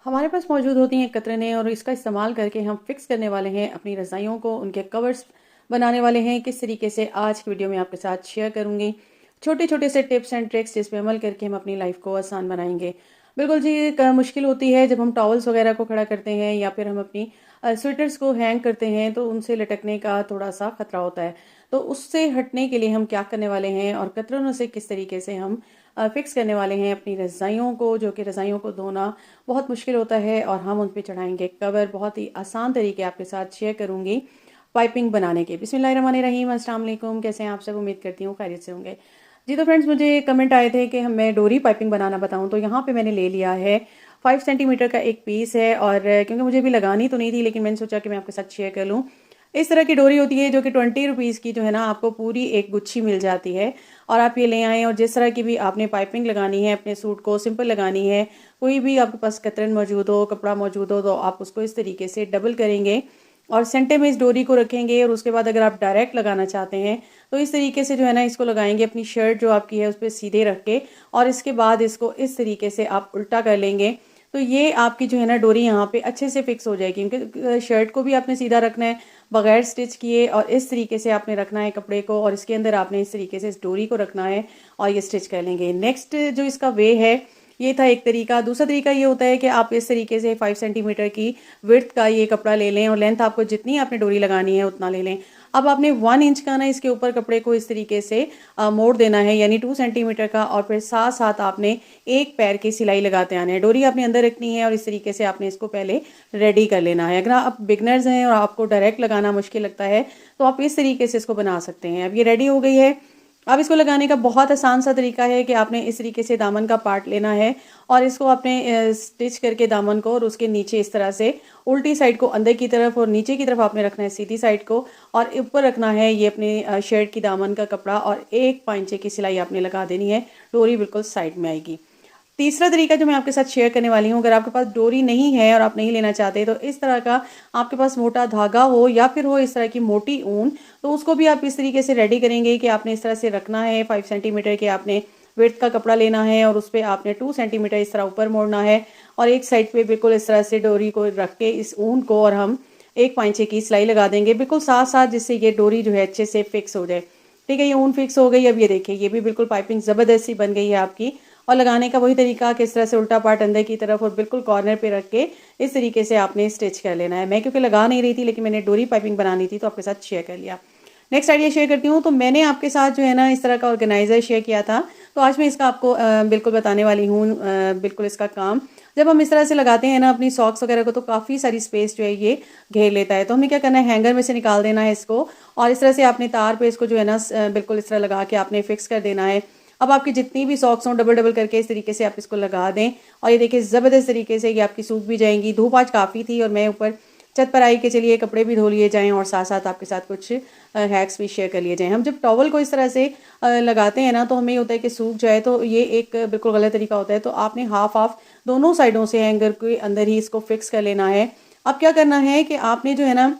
हमारे पास मौजूद होती हैं कतरनें और इसका इस्तेमाल करके हम फिक्स करने वाले हैं अपनी रज़ाइयों को, उनके कवर्स बनाने वाले हैं। किस तरीके से आज की वीडियो में आपके साथ शेयर करूँगी छोटे-छोटे से टिप्स एंड ट्रिक्स जिस पे अमल करके हम अपनी लाइफ को आसान बनाएँगे। बिल्कुल जी, मुश्किल होती है जब हम टॉवल्स वगैरह को खड़ा करते हैं या फिर हम अपनी स्वेटर्स को हैंग करते हैं तो उनसे लटकने का थोड़ा-सा खतरा होता है। तो उससे हटने के लिए हम क्या करने वाले हैं और कतरनों से किस तरीके से हम फिक्स करने वाले हैं अपनी रज़ाइयों को, जो कि रज़ाइयों को धोना बहुत मुश्किल होता है और हम उन पे चढ़ाएँगे कवर। बहुत ही आसान तरीके आपके साथ शेयर करूँगी पाइपिंग बनाने के। बिस्मिल्लाहिर्रहमानिर्रहीम, अस्सलाम वालेकुम। कैसे हैं आप सब? उम्मीद करती हूँ खैरियत से होंगे। जी तो फ्रेंड्स, मुझे कमेंट आए थे कि मैं डोरी पाइपिंग बनाना बताऊँ, तो यहाँ पे मैंने ले लिया है 5 सेंटीमीटर का एक पीस है। और क्योंकि मुझे भी लगानी तो नहीं थी, लेकिन मैंने सोचा कि मैं आपके साथ शेयर कर लूँ। इस तरह की डोरी होती है जो कि 20 रुपीज़ की जो है ना, आपको पूरी एक गुच्छी मिल जाती है। और आप ये ले आएँ और जिस तरह की भी आपने पाइपिंग लगानी है, अपने सूट को सिंपल लगानी है, कोई भी आपके पास कतरन मौजूद हो, कपड़ा मौजूद हो, तो आप उसको इस तरीके से डबल करेंगे और सेंटर में इस डोरी को रखेंगे। और उसके बाद अगर आप डायरेक्ट लगाना चाहते हैं तो इस तरीके से जो है ना, इसको लगाएंगे अपनी शर्ट जो आपकी है उस पर सीधे रख के, और इसके बाद इसको इस तरीके से आप उल्टा कर लेंगे। तो ये आपकी जो है ना डोरी यहाँ पे अच्छे से फिक्स हो जाएगी, क्योंकि शर्ट को भी आपने सीधा रखना है बगैर स्टिच किए, और इस तरीके से आपने रखना है कपड़े को, और इसके अंदर आपने इस तरीके से इस डोरी को रखना है और ये स्टिच कर लेंगे। नेक्स्ट जो इसका वे है, ये था एक तरीका। दूसरा तरीका ये होता है कि आप इस तरीके से 5 सेंटीमीटर की विड्थ का ये कपड़ा ले लें और लेंथ आपको जितनी आपने डोरी लगानी है उतना ले लें। अब आपने 1 इंच का ना इसके ऊपर कपड़े को इस तरीके से मोड़ देना है, यानी 2 सेंटीमीटर का, और फिर साथ साथ आपने एक पैर की सिलाई लगाते आना है। डोरी आपने अंदर रखनी है और इस तरीके से आपने इसको पहले रेडी कर लेना है। अगर आप बिगनर्स हैं और आपको डायरेक्ट लगाना मुश्किल लगता है तो आप इस तरीके से इसको बना सकते हैं। अब ये रेडी हो गई है। अब इसको लगाने का बहुत आसान सा तरीका है कि आपने इस तरीके से दामन का पार्ट लेना है और इसको आपने स्टिच करके दामन को, और उसके नीचे इस तरह से उल्टी साइड को अंदर की तरफ और नीचे की तरफ आपने रखना है सीधी साइड को, और ऊपर रखना है ये अपने शर्ट की दामन का कपड़ा, और 1 पांचे की सिलाई आपने लगा देनी है। डोरी बिल्कुल साइड में आएगी। तीसरा तरीका जो मैं आपके साथ शेयर करने वाली हूँ, अगर आपके पास डोरी नहीं है और आप नहीं लेना चाहते, तो इस तरह का आपके पास मोटा धागा हो या फिर हो इस तरह की मोटी ऊन, तो उसको भी आप इस तरीके से रेडी करेंगे कि आपने इस तरह से रखना है। 5 सेंटीमीटर के आपने विड्थ का कपड़ा लेना है और उस पर आपने 2 सेंटीमीटर इस तरह ऊपर मोड़ना है, और एक साइड पे बिल्कुल इस तरह से डोरी को रख के इस ऊन को, और हम 1 पांचे की सिलाई लगा देंगे बिल्कुल साथ साथ, जिससे ये डोरी जो है अच्छे से फिक्स हो जाए। ठीक है, ये ऊन फिक्स हो गई। अब ये देखिए, ये भी बिल्कुल पाइपिंग ज़बरदस्ती बन गई है आपकी। और लगाने का वही तरीका, किस तरह से उल्टा पार्ट अंदर की तरफ और बिल्कुल कॉर्नर पे रख के इस तरीके से आपने स्टिच कर लेना है। मैं क्योंकि लगा नहीं रही थी, लेकिन मैंने डोरी पाइपिंग बनानी थी तो आपके साथ शेयर कर लिया। नेक्स्ट आइडिया शेयर करती हूँ। तो मैंने आपके साथ जो है ना इस तरह का ऑर्गेनाइज़र शेयर किया था, तो आज मैं इसका आपको बिल्कुल बताने वाली हूँ। बिल्कुल इसका काम जब हम इस तरह से लगाते हैं ना अपनी सॉक्स वगैरह को, तो काफ़ी सारी स्पेस जो है ये घेर लेता है। तो हमें क्या करना है, हैंगर में से निकाल देना है इसको, और इस तरह से आपने तार पे इसको जो है ना बिल्कुल इस तरह लगा के आपने फिक्स कर देना है। अब आपकी जितनी भी सॉक्स हों डबल डबल करके इस तरीके से आप इसको लगा दें, और ये देखिए ज़बरदस्त तरीके से ये आपकी सूख भी जाएंगी। धूप आज काफ़ी थी और मैं ऊपर छत पर आई कि चलिए कपड़े भी धो लिए जाएं और साथ साथ आपके साथ कुछ हैक्स भी शेयर कर लिए जाएं। हम जब टॉवल को इस तरह से लगाते हैं ना, तो हमें ये होता है कि सूख जाए, तो ये एक बिल्कुल गलत तरीका होता है। तो आपने हाफ हाफ दोनों साइडों से हैंगर के अंदर ही इसको फिक्स कर लेना है। अब क्या करना है कि आपने जो है ना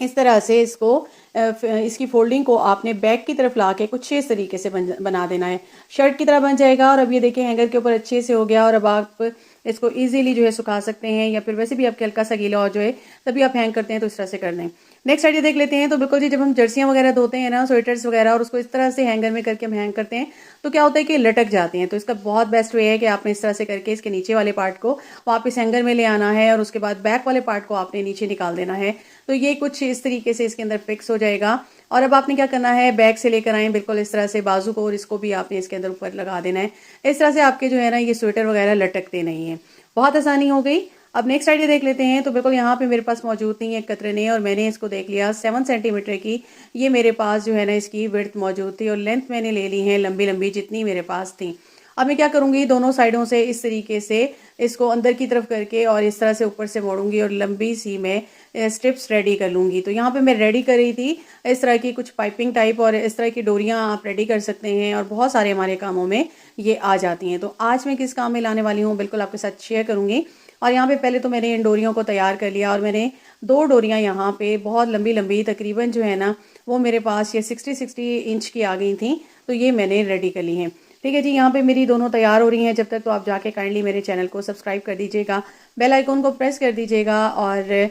इस तरह से इसको इसकी फोल्डिंग को आपने बैक की तरफ ला के कुछ इस तरीके से बना देना है। शर्ट की तरह बन जाएगा। और अब ये देखिए हैंगर के ऊपर अच्छे से हो गया, और अब आप इसको इजीली जो है सुखा सकते हैं, या फिर वैसे भी आपके हल्का सा गीला हो जो है तभी आप हैंग करते हैं, तो इस तरह से कर दें। नेक्स्ट आइडिया देख लेते हैं। तो बिल्कुल जी, जब हम जर्सियाँ वगैरह धोते हैं ना, स्वेटर्स वगैरह, और उसको इस तरह से हैंगर में करके हम हैंग करते हैं, तो क्या होता है कि लटक जाती हैं। तो इसका बहुत बेस्ट वे है कि आपने इस तरह से करके इसके नीचे वाले पार्ट को वापस हैंगर में ले आना है, और उसके बाद बैक वाले पार्ट को आपने नीचे निकाल देना है। तो ये कुछ इस तरीके से इसके अंदर फिक्स हो जाएगा। और अब आपने क्या करना है, बैक से लेकर आए बिल्कुल इस तरह से बाजू को, और इसको भी आपने इसके अंदर ऊपर लगा देना है। इस तरह से आपके जो है ना ये स्वेटर वगैरह लटकते नहीं है। बहुत आसानी हो गई। अब नेक्स्ट आइडिया देख लेते हैं। तो बिल्कुल यहाँ पे मेरे पास मौजूद नहीं है कतरने, और मैंने इसको देख लिया 7 सेंटीमीटर की ये मेरे पास जो है ना इसकी विड्थ मौजूद थी, और लेंथ मैंने ले ली है लंबी लंबी जितनी मेरे पास थी। अब मैं क्या करूँगी, दोनों साइडों से इस तरीके से इसको अंदर की तरफ करके और इस तरह से ऊपर से मोड़ूंगी, और लंबी सी मैं स्ट्रिप्स रेडी कर लूँगी। तो यहाँ पे मैं रेडी कर रही थी इस तरह की कुछ पाइपिंग टाइप, और इस तरह की डोरियाँ आप रेडी कर सकते हैं, और बहुत सारे हमारे कामों में ये आ जाती हैं। तो आज मैं किस काम में लाने वाली हूँ बिल्कुल आपके साथ शेयर करूँगी। और यहाँ पे पहले तो मैंने इन डोरियों को तैयार कर लिया, और मैंने 2 डोरियाँ यहाँ पे बहुत लंबी लंबी तकरीबन जो है ना वो मेरे पास ये 60 इंच की आ गई थी, तो ये मैंने रेडी कर ली हैं। ठीक है जी, यहाँ पे मेरी दोनों तैयार हो रही हैं। जब तक तो आप जाके काइंडली मेरे चैनल को सब्सक्राइब कर दीजिएगा, बेल आइकॉन को प्रेस कर दीजिएगा, और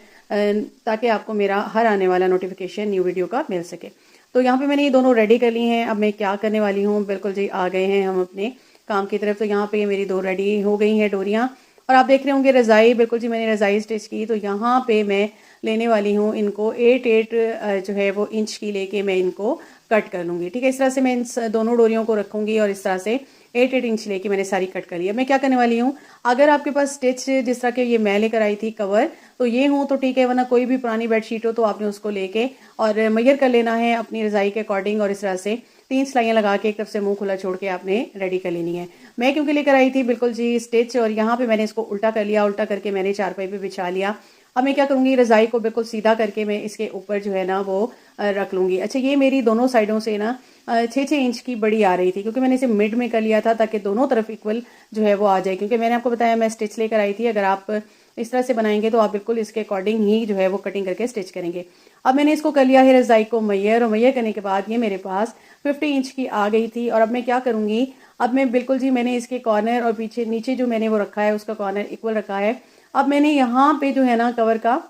ताकि आपको मेरा हर आने वाला नोटिफिकेशन न्यू वीडियो का मिल सके। तो यहाँ पे मैंने ये दोनों रेडी कर ली हैं। अब मैं क्या करने वाली हूँ, बिल्कुल जी आ गए हैं हम अपने काम की तरफ। तो यहाँ पे मेरी दो रेडी हो गई हैं डोरियाँ, और आप देख रहे होंगे रज़ाई, बिल्कुल जी मैंने रज़ाई स्टिच की। तो यहाँ पे मैं लेने वाली हूँ इनको 8 जो है वो इंच की लेके मैं इनको कट कर लूँगी। ठीक है, इस तरह से मैं इन दोनों डोरियों को रखूँगी और इस तरह से 8 इंच लेके मैंने सारी कट कर लिया। मैं क्या करने वाली हूँ, अगर आपके पास स्टिच जिस तरह के ये मैं लेकर आई थी कवर, तो ये हूँ तो ठीक है, वरना कोई भी पुरानी बेडशीट हो तो आपने उसको लेके और मैयर कर लेना है अपनी रज़ाई के अकॉर्डिंग, और इस तरह से 3 सिलाइयाँ लगा के एक तरफ से मुंह खुला छोड़ के आपने रेडी कर लेनी है। मैं क्योंकि लेकर आई थी बिल्कुल जी स्टिच, और यहाँ पे मैंने इसको उल्टा कर लिया, उल्टा करके मैंने चारपाई पे बिछा लिया। अब मैं क्या करूँगी, रज़ाई को बिल्कुल सीधा करके मैं इसके ऊपर जो है ना वो रख लूँगी। अच्छा, ये मेरी दोनों साइडों से ना 6-6 इंच की बड़ी आ रही थी, क्योंकि मैंने इसे मिड में कर लिया था ताकि दोनों तरफ इक्वल जो है वो आ जाए। क्योंकि मैंने आपको बताया मैं स्टिच लेकर आई थी, अगर आप इस तरह से बनाएंगे तो आप बिल्कुल इसके अकॉर्डिंग ही जो है वो कटिंग करके स्टिच करेंगे। अब मैंने इसको कर लिया है रज़ाई को मैयर, और मैयर करने के बाद ये मेरे पास 50 इंच की आ गई थी। और अब मैं क्या करूँगी, अब मैं बिल्कुल जी मैंने इसके कॉर्नर और पीछे नीचे जो मैंने वो रखा है उसका कॉर्नर इक्वल रखा है। अब मैंने यहाँ पे जो है ना कवर का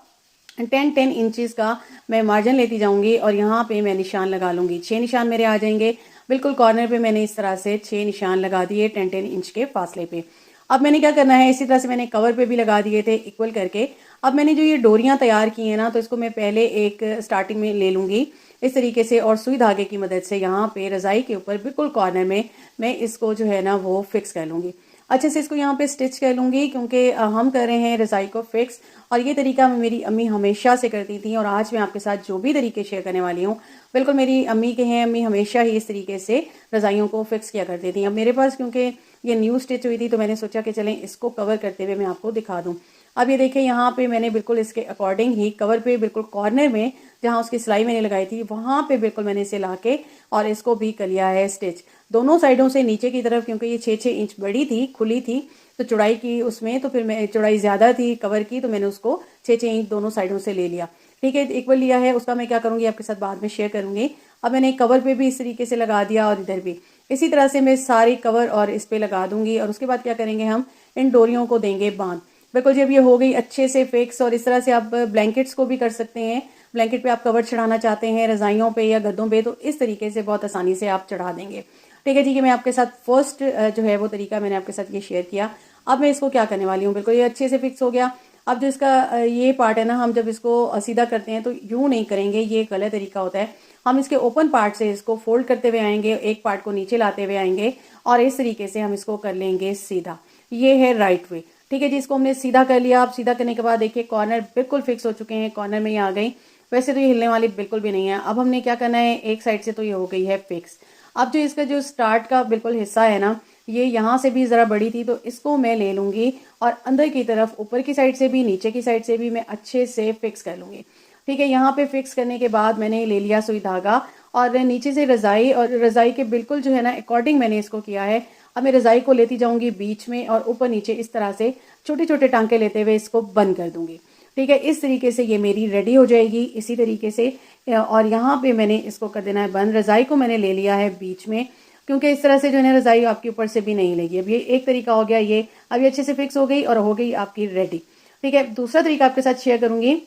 10 इंचेस का मैं मार्जिन लेती जाऊंगी, और यहाँ पे मैं निशान लगा लूंगी। 6 निशान मेरे आ जाएंगे। बिल्कुल कॉर्नर पे मैंने इस तरह से 6 निशान लगा दिए 10 इंच के फासले पे। अब मैंने क्या करना है, इसी तरह से मैंने कवर पे भी लगा दिए थे इक्वल करके। अब मैंने जो ये डोरियां तैयार की हैं ना, तो इसको मैं पहले एक स्टार्टिंग में ले लूंगी इस तरीके से, और सुई धागे की मदद से यहाँ पे रज़ाई के ऊपर बिल्कुल कॉर्नर में मैं इसको जो है ना वो फिक्स कर लूंगी। अच्छे से इसको यहाँ पे स्टिच कर लूँगी, क्योंकि हम कर रहे हैं रज़ाई को फिक्स, और ये तरीका मेरी अम्मी हमेशा से करती थी, और आज मैं आपके साथ जो भी तरीके शेयर करने वाली हूँ बिल्कुल मेरी अम्मी के हैं। अम्मी हमेशा ही इस तरीके से रज़ाइयों को फिक्स किया करती थी। अब मेरे पास क्योंकि ये न्यू स्टिच हुई थी, तो मैंने सोचा कि चलें इसको कवर करते हुए मैं आपको दिखा दूँ। अब ये देखें, यहाँ पे मैंने बिल्कुल इसके अकॉर्डिंग ही कवर पे बिल्कुल कॉर्नर में जहाँ उसकी सिलाई मैंने लगाई थी वहाँ पे बिल्कुल मैंने इसे ला के और इसको भी कर लिया है स्टिच दोनों साइडों से नीचे की तरफ, क्योंकि ये 6-6 इंच बड़ी थी, खुली थी, तो चौड़ाई की उसमें, तो फिर मैं चौड़ाई ज़्यादा थी कवर की, तो मैंने उसको 6-6 इंच दोनों साइडों से ले लिया। ठीक है, इक्वल लिया है, उसका मैं क्या करूँगी आपके साथ बाद में शेयर करूँगी। अब मैंने कवर पे भी इस तरीके से लगा दिया, और इधर भी इसी तरह से मैं सारी कवर और इस पे लगा दूंगी। और उसके बाद क्या करेंगे, हम इन डोरियों को देंगे बांध। बिल्कुल जब ये हो गई अच्छे से फिक्स, और इस तरह से आप ब्लैंकेट्स को भी कर सकते हैं। ब्लैंकेट पे आप कवर चढ़ाना चाहते हैं, रज़ाइयों पे या गद्दों पे, तो इस तरीके से बहुत आसानी से आप चढ़ा देंगे। ठीक है जी, ये मैं आपके साथ फर्स्ट जो है वो तरीका मैंने आपके साथ ये शेयर किया। अब मैं इसको क्या करने वाली हूँ, बिल्कुल ये अच्छे से फिक्स हो गया। अब जो इसका ये पार्ट है ना, हम जब इसको सीधा करते हैं तो यूँ नहीं करेंगे, ये गलत तरीका होता है। हम इसके ओपन पार्ट से इसको फोल्ड करते हुए आएंगे, एक पार्ट को नीचे लाते हुए आएंगे, और इस तरीके से हम इसको कर लेंगे सीधा। ये है राइट वे। ठीक है जी, इसको हमने सीधा कर लिया। अब सीधा करने के बाद देखिए कॉर्नर बिल्कुल फिक्स हो चुके हैं, कॉर्नर में ये आ गई। वैसे तो ये हिलने वाली बिल्कुल भी नहीं है। अब हमने क्या करना है, एक साइड से तो ये हो गई है फिक्स। अब जो इसका जो स्टार्ट का बिल्कुल हिस्सा है ना, ये यहाँ से भी ज़रा बड़ी थी, तो इसको मैं ले लूँगी और अंदर की तरफ ऊपर की साइड से भी नीचे की साइड से भी मैं अच्छे से फिक्स कर लूँगी। ठीक है, यहाँ पे फिक्स करने के बाद मैंने ले लिया सुई धागा, और नीचे से रज़ाई, और रज़ाई के बिल्कुल जो है ना अकॉर्डिंग मैंने इसको किया है। अब मैं रज़ाई को लेती जाऊँगी बीच में, और ऊपर नीचे इस तरह से छोटे छोटे टांके लेते हुए इसको बंद कर दूँगी। ठीक है, इस तरीके से ये मेरी रेडी हो जाएगी इसी तरीके से। और यहाँ पे मैंने इसको कर देना है बंद। रज़ाई को मैंने ले लिया है बीच में, क्योंकि इस तरह से जो है ना रज़ाई आपके ऊपर से भी नहीं लेगी। अब ये एक तरीका हो गया, ये अब ये अच्छे से फिक्स हो गई और हो गई आपकी रेडी। ठीक है, दूसरा तरीका आपके साथ शेयर करूंगी।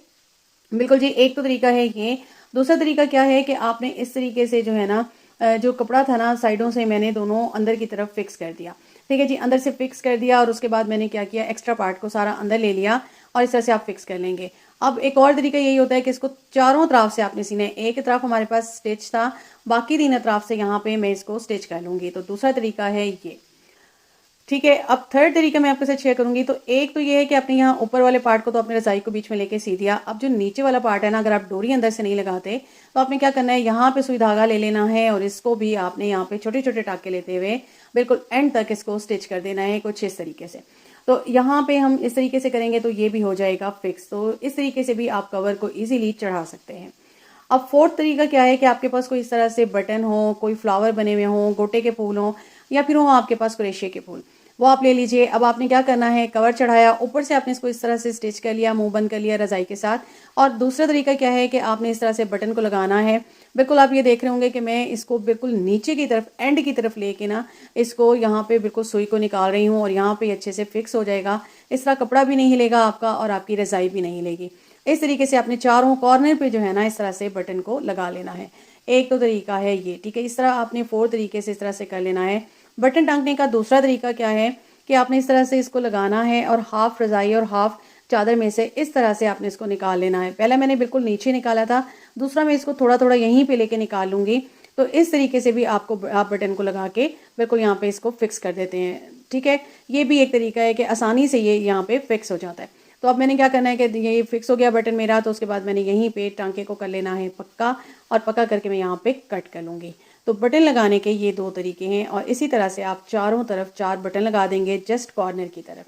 बिल्कुल जी, एक तो तरीका है ये। दूसरा तरीका क्या है कि आपने इस तरीके से जो है ना जो कपड़ा था ना साइडों से मैंने दोनों अंदर की तरफ फिक्स कर दिया। ठीक है जी, अंदर से फिक्स कर दिया, और उसके बाद मैंने क्या किया, एक्स्ट्रा पार्ट को सारा अंदर ले लिया, और इस तरह से आप फिक्स कर लेंगे। अब एक और तरीका यही होता है कि इसको चारों तरफ से आपने सीना है। एक तरफ हमारे पास स्टिच था, बाकी 3 तरफ से यहाँ पे मैं इसको स्टिच कर लूँगी। तो दूसरा तरीका है ये। ठीक है, अब थर्ड तरीका मैं आपके साथ शेयर करूंगी। तो एक तो ये है कि आपने यहाँ ऊपर वाले पार्ट को तो अपने रज़ाई को बीच में लेके सी दिया। अब जो नीचे वाला पार्ट है ना, अगर आप डोरी अंदर से नहीं लगाते तो आपने क्या करना है, यहाँ पे सुई धागा ले लेना है, और इसको भी आपने यहाँ पे छोटे छोटे टाके लेते हुए बिल्कुल एंड तक इसको स्टिच कर देना है कुछ इस तरीके से। तो यहाँ पे हम इस तरीके से करेंगे तो ये भी हो जाएगा फिक्स। तो इस तरीके से भी आप कवर को ईजिली चढ़ा सकते हैं। अब फोर्थ तरीका क्या है कि आपके पास कोई इस तरह से बटन हो, कोई फ्लावर बने हुए हों, गोटे के फूल हों, या फिर हो आपके पास क्रोशिया के फूल। वो आप ले लीजिए। अब आपने क्या करना है, कवर चढ़ाया, ऊपर से आपने इसको इस तरह से स्टिच कर लिया, मुंह बंद कर लिया रजाई के साथ। और दूसरा तरीका क्या है कि आपने इस तरह से बटन को लगाना है। बिल्कुल आप ये देख रहे होंगे कि मैं इसको बिल्कुल नीचे की तरफ, एंड की तरफ लेके ना इसको यहाँ पे बिल्कुल सुई को निकाल रही हूँ और यहाँ पे अच्छे से फिक्स हो जाएगा। इस तरह कपड़ा भी नहीं हिलेगा आपका और आपकी रजाई भी नहीं हिलेगी। इस तरीके से आपने चारों कॉर्नर पे जो है ना इस तरह से बटन को लगा लेना है। एक तो तरीका है ये, ठीक है। इस तरह आपने 4 तरीके से इस तरह से कर लेना है। बटन टांगने का दूसरा तरीका क्या है कि आपने इस तरह से इसको लगाना है और हाफ रजाई और हाफ चादर में से इस तरह से आपने इसको निकाल लेना है। पहले मैंने बिल्कुल नीचे निकाला था, दूसरा मैं इसको थोड़ा थोड़ा यहीं पे लेके निकाल लूँगी। तो इस तरीके से भी आप बटन को लगा के बिल्कुल यहाँ पे इसको फिक्स कर देते हैं, ठीक है। ये भी एक तरीका है कि आसानी से ये यहाँ पे फिक्स हो जाता है। तो अब मैंने क्या करना है कि ये फिक्स हो गया बटन मेरा, तो उसके बाद मैंने यहीं पे टांके को कर लेना है पक्का, और पक्का करके मैं यहाँ पे कट कर लूँगी। तो बटन लगाने के ये 2 तरीके हैं और इसी तरह से आप चारों तरफ 4 बटन लगा देंगे जस्ट कॉर्नर की तरफ,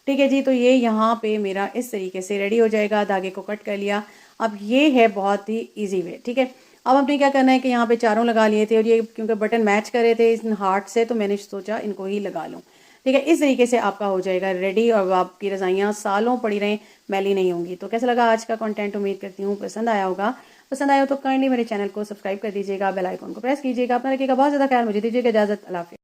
ठीक है जी। तो ये यहाँ पे मेरा इस तरीके से रेडी हो जाएगा। धागे को कट कर लिया। अब ये है बहुत ही ईजी वे, ठीक है। अब हमने क्या करना है कि यहाँ पे चारों लगा लिए थे और ये क्योंकि बटन मैच कर रहे थे इन हार्ट से, तो मैंने सोचा इनको ही लगा लूँ, ठीक है। इस तरीके से आपका हो जाएगा रेडी और आपकी रजाइयाँ सालों पड़ी रहें, मैली नहीं होंगी। तो कैसा लगा आज का कंटेंट, उम्मीद करती हूँ पसंद आया होगा। पसंद आया हो तो काइंडली मेरे चैनल को सब्सक्राइब कर दीजिएगा, बेल आइकन को प्रेस कीजिएगा। अपना रखिएगा बहुत ज़्यादा ख्याल, मुझे दीजिएगा इजाज़त, अल्लाह हाफ़िज़।